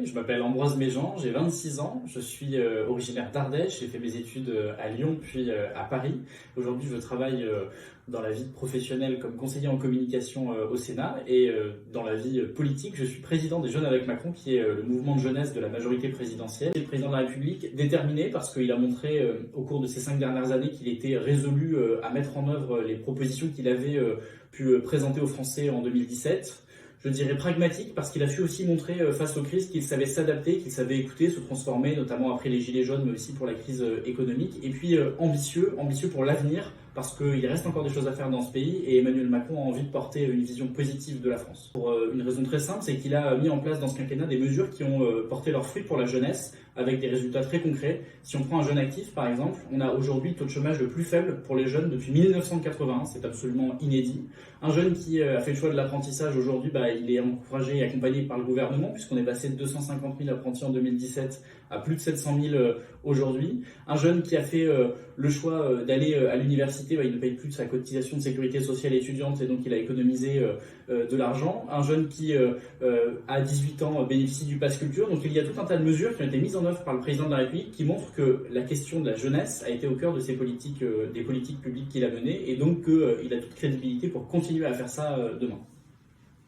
Je m'appelle Ambroise Méjean, j'ai 26 ans, je suis originaire d'Ardèche, j'ai fait mes études à Lyon puis à Paris. Aujourd'hui, je travaille dans la vie professionnelle comme conseiller en communication au Sénat et dans la vie politique, je suis président des Jeunes avec Macron, qui est le mouvement de jeunesse de la majorité présidentielle. Il est le président de la République, déterminé parce qu'il a montré au cours de ces 5 dernières années qu'il était résolu à mettre en œuvre les propositions qu'il avait pu présenter aux Français en 2017. Je dirais pragmatique parce qu'il a su aussi montrer face aux crises qu'il savait s'adapter, qu'il savait écouter, se transformer, notamment après les Gilets jaunes, mais aussi pour la crise économique. Et puis ambitieux pour l'avenir, parce qu'il reste encore des choses à faire dans ce pays et Emmanuel Macron a envie de porter une vision positive de la France. Pour une raison très simple, c'est qu'il a mis en place dans ce quinquennat des mesures qui ont porté leurs fruits pour la jeunesse, avec des résultats très concrets. Si on prend un jeune actif, par exemple, on a aujourd'hui le taux de chômage le plus faible pour les jeunes depuis 1981, c'est absolument inédit. Un jeune qui a fait le choix de l'apprentissage aujourd'hui, il est encouragé et accompagné par le gouvernement, puisqu'on est passé de 250 000 apprentis en 2017 à plus de 700 000 aujourd'hui. Un jeune qui a fait le choix d'aller à l'université, il ne paye plus de sa cotisation de sécurité sociale étudiante et donc il a économisé de l'argent. Un jeune qui, à 18 ans, bénéficie du pass culture. Donc il y a tout un tas de mesures qui ont été mises en œuvre par le président de la République qui montrent que la question de la jeunesse a été au cœur de ses politiques, des politiques publiques qu'il a menées et donc qu'il a toute crédibilité pour continuer à faire ça demain.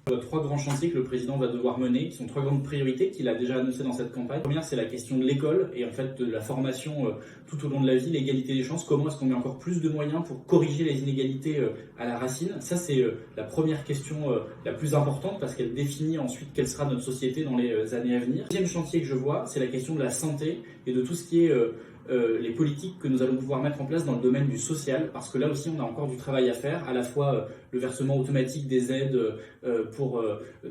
3 grands chantiers que le président va devoir mener, qui sont 3 grandes priorités qu'il a déjà annoncées dans cette campagne. La première, c'est la question de l'école et en fait de la formation tout au long de la vie, l'égalité des chances. Comment est-ce qu'on met encore plus de moyens pour corriger les inégalités à la racine? Ça, c'est la première question la plus importante parce qu'elle définit ensuite quelle sera notre société dans les années à venir. Le deuxième chantier que je vois, c'est la question de la santé et de tout ce qui est les politiques que nous allons pouvoir mettre en place dans le domaine du social, parce que là aussi on a encore du travail à faire, à la fois le versement automatique des aides pour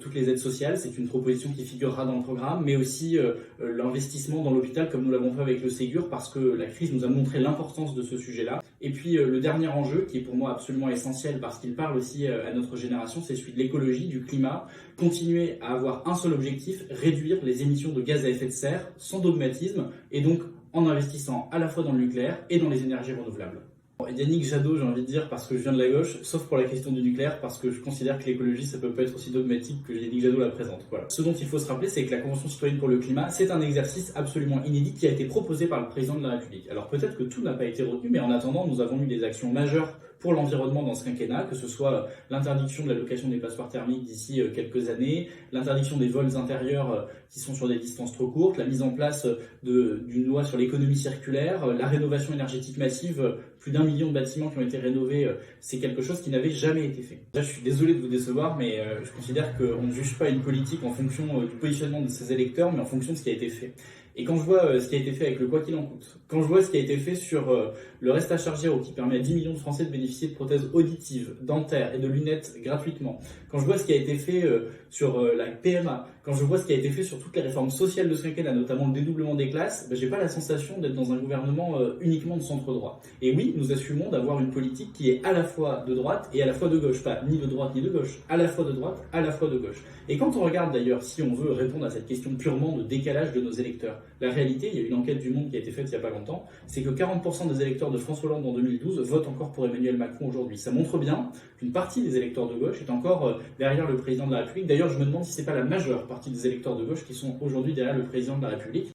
toutes les aides sociales, c'est une proposition qui figurera dans le programme, mais aussi l'investissement dans l'hôpital comme nous l'avons fait avec le Ségur, parce que la crise nous a montré l'importance de ce sujet-là. Et puis le dernier enjeu, qui est pour moi absolument essentiel parce qu'il parle aussi à notre génération, c'est celui de l'écologie, du climat. Continuer à avoir un seul objectif, réduire les émissions de gaz à effet de serre sans dogmatisme, et donc en investissant à la fois dans le nucléaire et dans les énergies renouvelables. Yannick Jadot, j'ai envie de dire, parce que je viens de la gauche, sauf pour la question du nucléaire, parce que je considère que l'écologie, ça peut pas être aussi dogmatique que Yannick Jadot la présente. Voilà. Ce dont il faut se rappeler, c'est que la Convention citoyenne pour le climat, c'est un exercice absolument inédit qui a été proposé par le président de la République. Alors peut-être que tout n'a pas été retenu, mais en attendant, nous avons eu des actions majeures pour l'environnement dans ce quinquennat, que ce soit l'interdiction de la location des passoires thermiques d'ici quelques années, l'interdiction des vols intérieurs qui sont sur des distances trop courtes, la mise en place d'une loi sur l'économie circulaire, la rénovation énergétique massive, plus d'1 million de bâtiments qui ont été rénovés, c'est quelque chose qui n'avait jamais été fait. Là, je suis désolé de vous décevoir, mais je considère qu'on ne juge pas une politique en fonction du positionnement de ses électeurs, mais en fonction de ce qui a été fait. Et quand je vois ce qui a été fait avec le quoi qu'il en coûte, quand je vois ce qui a été fait sur le reste à charger qui permet à 10 millions de Français de bénéficier de prothèses auditives, dentaires et de lunettes gratuitement, quand je vois ce qui a été fait sur la PMA, quand je vois ce qui a été fait sur toutes les réformes sociales de ce quinquennat, notamment le dédoublement des classes, j'ai pas la sensation d'être dans un gouvernement uniquement de centre-droit. Et oui, nous assumons d'avoir une politique qui est à la fois de droite et à la fois de gauche, pas ni de droite ni de gauche, à la fois de droite, à la fois de gauche. Et quand on regarde d'ailleurs, si on veut répondre à cette question purement de décalage de nos électeurs, la réalité, il y a une enquête du Monde qui a été faite il n'y a pas longtemps, c'est que 40% des électeurs de François Hollande en 2012 votent encore pour Emmanuel Macron aujourd'hui. Ça montre bien qu'une partie des électeurs de gauche est encore derrière le président de la République. D'ailleurs, je me demande si c'est pas la majeure partie des électeurs de gauche qui sont aujourd'hui derrière le président de la République.